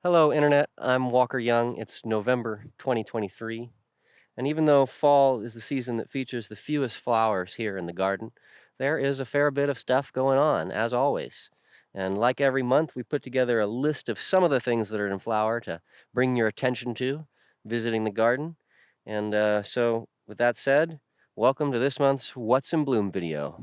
Hello, Internet. I'm Walker Young. It's November 2023. And even though fall is the season that features the fewest flowers here in the garden, there is a fair bit of stuff going on, as always. And like every month, we put together a list of some of the things that are in flower to bring your attention to visiting the garden. And with that said, welcome to this month's What's in Bloom video.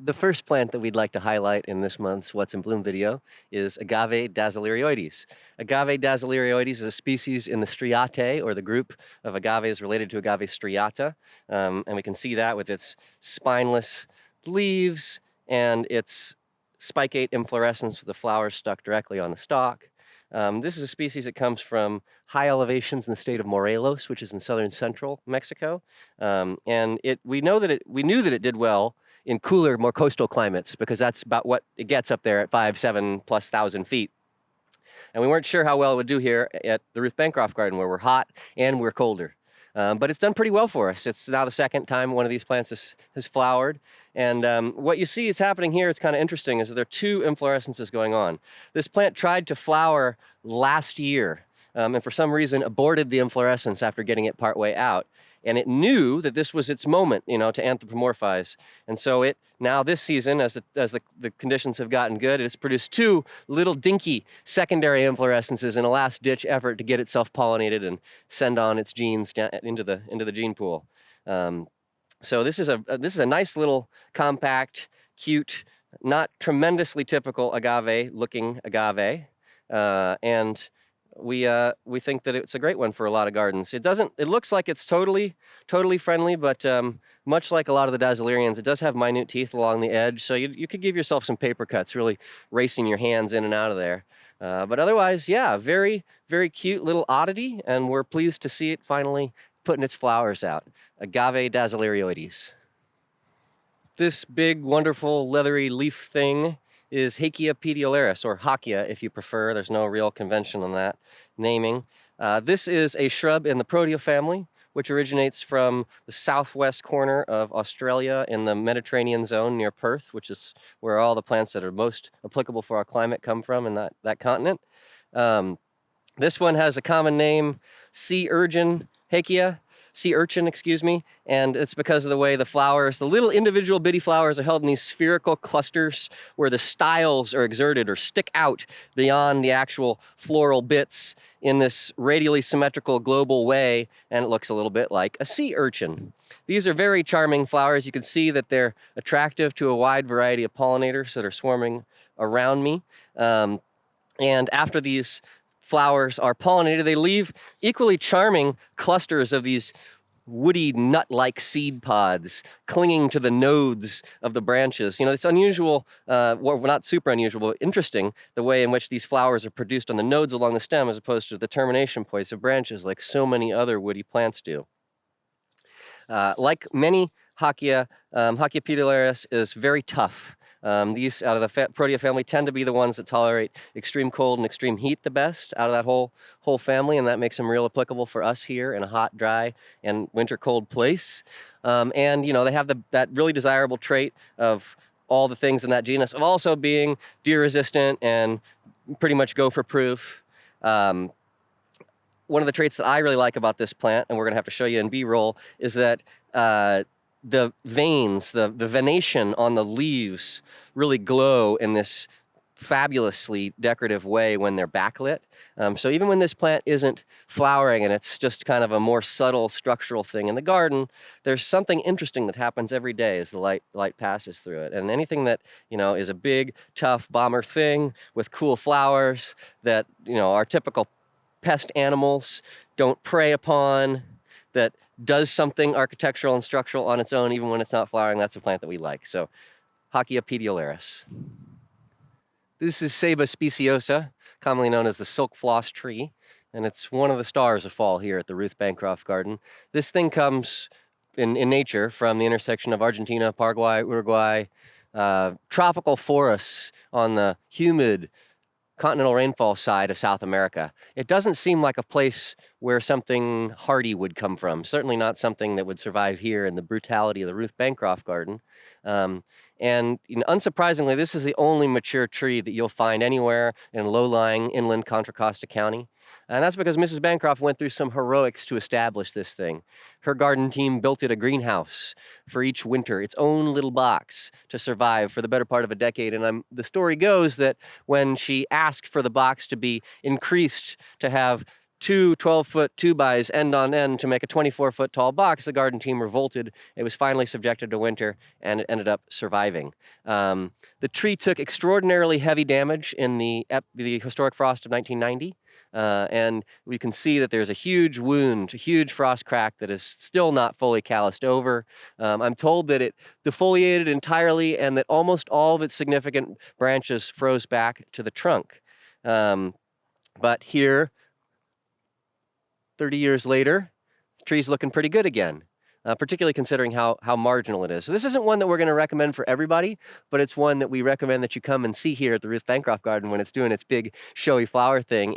The first plant that we'd like to highlight in this month's What's in Bloom video is Agave dasylirioides. Agave dasylirioides is a species in the striatae, or the group of agaves related to Agave striata. And we can see that with its spineless leaves and its spicate inflorescence with the flowers stuck directly on the stalk. This is a species that comes from high elevations in the state of Morelos, which is in southern central Mexico. We knew that it did well in cooler, more coastal climates, because that's about what it gets up there at 7,000+ feet. And we weren't sure how well it would do here at the Ruth Bancroft Garden, where we're hot and we're colder. But it's done pretty well for us. It's now the second time one of these plants has flowered. And what you see is happening here, it's kind of interesting, is that there are two inflorescences going on. This plant tried to flower last year, and for some reason aborted the inflorescence after getting it partway out. And it knew that this was its moment, to anthropomorphize. And so it now this season, as the conditions have gotten good, it's produced two little dinky secondary inflorescences in a last-ditch effort to get itself pollinated and send on its genes down into the gene pool. So this is a nice little compact, cute, not tremendously typical agave-looking agave, and we think that it's a great one for a lot of gardens. It looks like it's totally friendly, but much like a lot of the dasylirians, it does have minute teeth along the edge, so you could give yourself some paper cuts, really racing your hands in and out of there. But otherwise, yeah, very, very cute little oddity, and we're pleased to see it finally putting its flowers out. Agave dasylirioides. This big, wonderful, leathery leaf thing is Hakea petiolaris, or Hakea if you prefer. There's no real convention on that naming. This is a shrub in the Protea family, which originates from the southwest corner of Australia in the Mediterranean zone near Perth, which is where all the plants that are most applicable for our climate come from in that continent. This one has a common name, sea urchin, excuse me, and it's because of the way the flowers, the little individual bitty flowers, are held in these spherical clusters where the styles are exerted or stick out beyond the actual floral bits in this radially symmetrical global way, and it looks a little bit like a sea urchin. These are very charming flowers. You can see that they're attractive to a wide variety of pollinators that are swarming around me. And after these flowers are pollinated, they leave equally charming clusters of these woody nut-like seed pods clinging to the nodes of the branches. It's unusual, well, not super unusual, but interesting, the way in which these flowers are produced on the nodes along the stem as opposed to the termination points of branches like so many other woody plants do. Like many Hakea, Hakea petiolaris is very tough. These out of the Protea family tend to be the ones that tolerate extreme cold and extreme heat the best out of that whole family, and that makes them real applicable for us here in a hot, dry, and winter cold place. And they have that really desirable trait of all the things in that genus of also being deer resistant and pretty much gopher proof. One of the traits that I really like about this plant, and we're going to have to show you in B-roll, is that the veins, the venation on the leaves really glow in this fabulously decorative way when they're backlit. So even when this plant isn't flowering and it's just kind of a more subtle structural thing in the garden, there's something interesting that happens every day as the light passes through it. And anything that, is a big, tough bomber thing with cool flowers that, our typical pest animals don't prey upon, that does something architectural and structural on its own even when it's not flowering, that's a plant that we like. So Hakea petiolaris. This is Ceiba speciosa, commonly known as the silk floss tree, and it's one of the stars of fall here at the Ruth Bancroft Garden. This thing comes in nature from the intersection of Argentina, Paraguay, Uruguay, tropical forests on the humid continental rainfall side of South America. It doesn't seem like a place where something hardy would come from. Certainly not something that would survive here in the brutality of the Ruth Bancroft Garden. And unsurprisingly, this is the only mature tree that you'll find anywhere in low-lying inland Contra Costa County. And that's because Mrs. Bancroft went through some heroics to establish this thing. Her garden team built it a greenhouse for each winter, its own little box to survive for the better part of a decade. And the story goes that when she asked for the box to be increased to have two 12-foot 2-bys end on end to make a 24-foot tall box, the garden team revolted. It was finally subjected to winter, and it ended up surviving. The tree took extraordinarily heavy damage in the historic frost of 1990. And we can see that there's a huge wound, a huge frost crack that is still not fully calloused over. I'm told that it defoliated entirely and that almost all of its significant branches froze back to the trunk. But here, 30 years later, the tree's looking pretty good again, particularly considering how marginal it is. So this isn't one that we're going to recommend for everybody, but it's one that we recommend that you come and see here at the Ruth Bancroft Garden when it's doing its big showy flower thing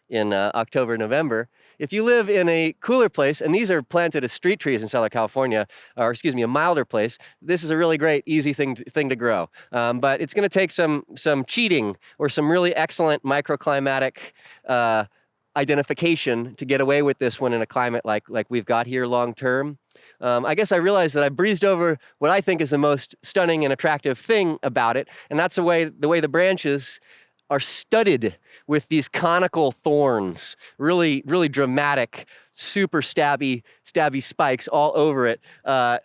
in October, November. If you live in a cooler place, and these are planted as street trees in Southern California, or excuse me, a milder place, this is a really great, easy thing to grow. But it's going to take some cheating or some really excellent microclimatic identification to get away with this one in a climate like we've got here long term. I guess I realized that I breezed over what I think is the most stunning and attractive thing about it, and that's the way the branches are studded with these conical thorns, really dramatic, super stabby spikes all over it.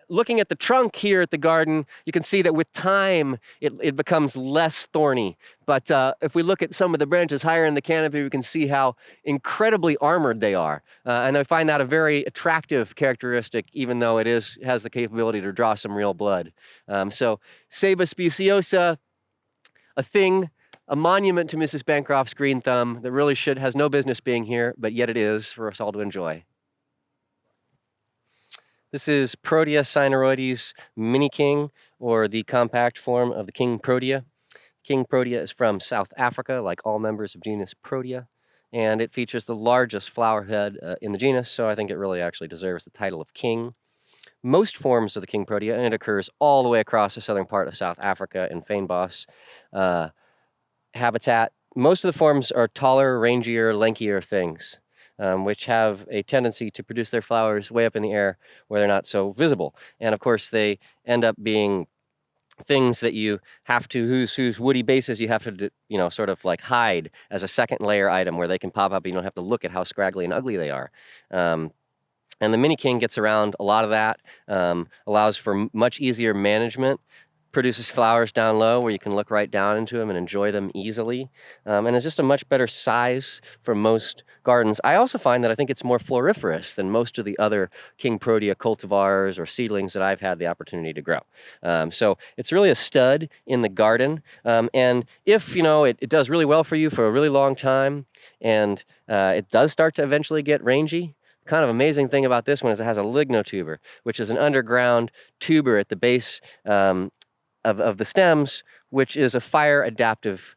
Looking at the trunk here at the garden, you can see that with time, it becomes less thorny. But if we look at some of the branches higher in the canopy, we can see how incredibly armored they are. And I find that a very attractive characteristic, even though it has the capability to draw some real blood. So Ceiba speciosa, a monument to Mrs. Bancroft's green thumb that really has no business being here, but yet it is for us all to enjoy. This is Protea cynaroides mini king, or the compact form of the king Protea. King Protea is from South Africa, like all members of genus Protea, and it features the largest flower head in the genus, so I think it really actually deserves the title of king. Most forms of the king Protea, and it occurs all the way across the southern part of South Africa in fynbos habitat. Most of the forms are taller, rangier, lankier things, which have a tendency to produce their flowers way up in the air where they're not so visible. And of course, they end up being things that you have to, whose woody bases you have to, sort of like hide as a second layer item where they can pop up and you don't have to look at how scraggly and ugly they are. And the mini king gets around a lot of that, allows for much easier management, produces flowers down low where you can look right down into them and enjoy them easily, and is just a much better size for most gardens. I also find that I think it's more floriferous than most of the other King Protea cultivars or seedlings that I've had the opportunity to grow. So it's really a stud in the garden, and if it does really well for you for a really long time, and it does start to eventually get rangy. Kind of amazing thing about this one is it has a lignotuber, which is an underground tuber at the base of the stems, which is a fire adaptive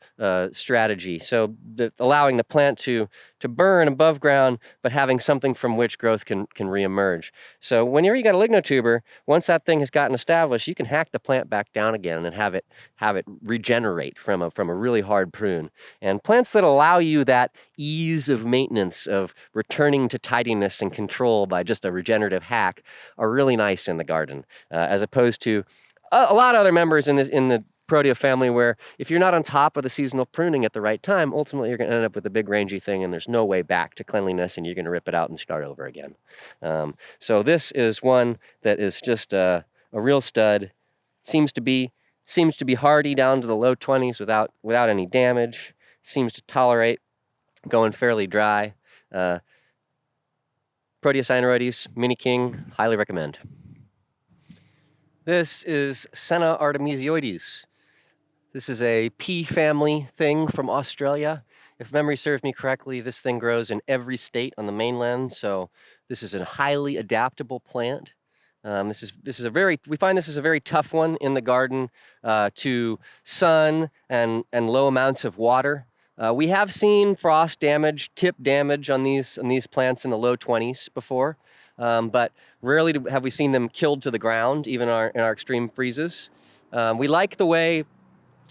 strategy. So allowing the plant to burn above ground, but having something from which growth can reemerge. So whenever you got a lignotuber, once that thing has gotten established, you can hack the plant back down again and have it regenerate from a really hard prune. And plants that allow you that ease of maintenance of returning to tidiness and control by just a regenerative hack are really nice in the garden, as opposed to a lot of other members in the Protea family where if you're not on top of the seasonal pruning at the right time, ultimately you're going to end up with a big rangy thing and there's no way back to cleanliness and you're going to rip it out and start over again. So this is one that is just a real stud. Seems to be hardy down to the low 20s without any damage. Seems to tolerate going fairly dry. Protea cynaroides mini king, highly recommend. This is Senna artemisioides. This is a pea family thing from Australia. If memory serves me correctly, this thing grows in every state on the mainland, so this is a highly adaptable plant. We find this is a very tough one in the garden to sun and low amounts of water. We have seen frost damage, tip damage on these plants in the low 20s before. But rarely have we seen them killed to the ground, even in our extreme freezes. We like the way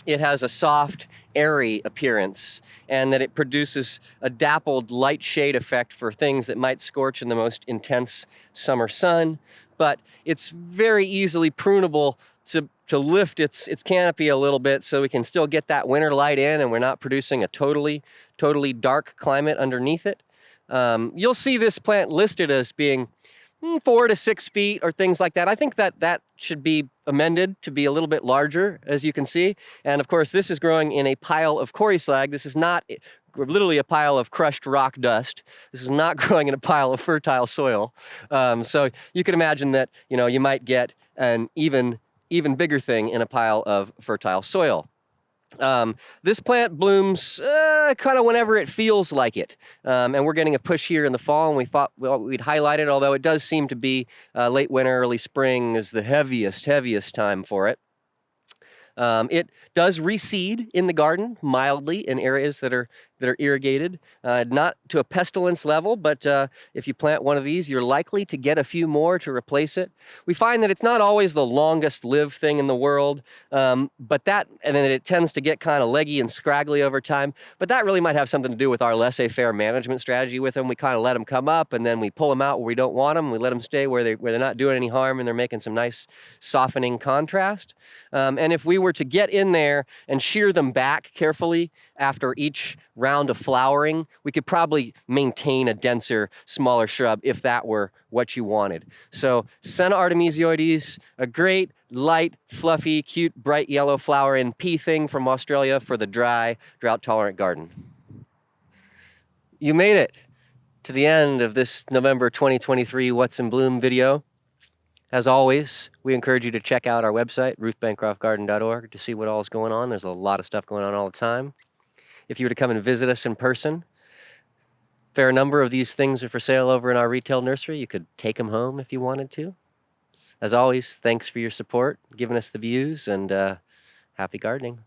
it has a soft, airy appearance, and that it produces a dappled light shade effect for things that might scorch in the most intense summer sun. But it's very easily prunable to lift its canopy a little bit so we can still get that winter light in and we're not producing a totally dark climate underneath it. You'll see this plant listed as being 4 to 6 feet or things like that. I think that should be amended to be a little bit larger, as you can see. And of course, this is growing in a pile of quarry slag. This is not literally a pile of crushed rock dust. This is not growing in a pile of fertile soil. So you can imagine that, you know, you might get an even bigger thing in a pile of fertile soil. This plant blooms kind of whenever it feels like it. And we're getting a push here in the fall, and we thought we'd highlight it, although it does seem to be late winter, early spring is the heaviest time for it. It does reseed in the garden mildly in areas that are irrigated, not to a pestilence level, but if you plant one of these, you're likely to get a few more to replace it. We find that it's not always the longest lived thing in the world, and then it tends to get kind of leggy and scraggly over time, but that really might have something to do with our laissez-faire management strategy with them. We kind of let them come up, and then we pull them out where we don't want them. We let them stay where they're not doing any harm, and they're making some nice softening contrast. And if we were to get in there and shear them back carefully after each round of flowering, we could probably maintain a denser, smaller shrub if that were what you wanted. So Senna artemisioides, a great, light, fluffy, cute, bright yellow flower in pea thing from Australia for the dry, drought-tolerant garden. You made it to the end of this November 2023 What's in Bloom video. As always, we encourage you to check out our website, ruthbancroftgarden.org, to see what all is going on. There's a lot of stuff going on all the time. If you were to come and visit us in person, a fair number of these things are for sale over in our retail nursery. You could take them home if you wanted to. As always, thanks for your support, giving us the views, and happy gardening.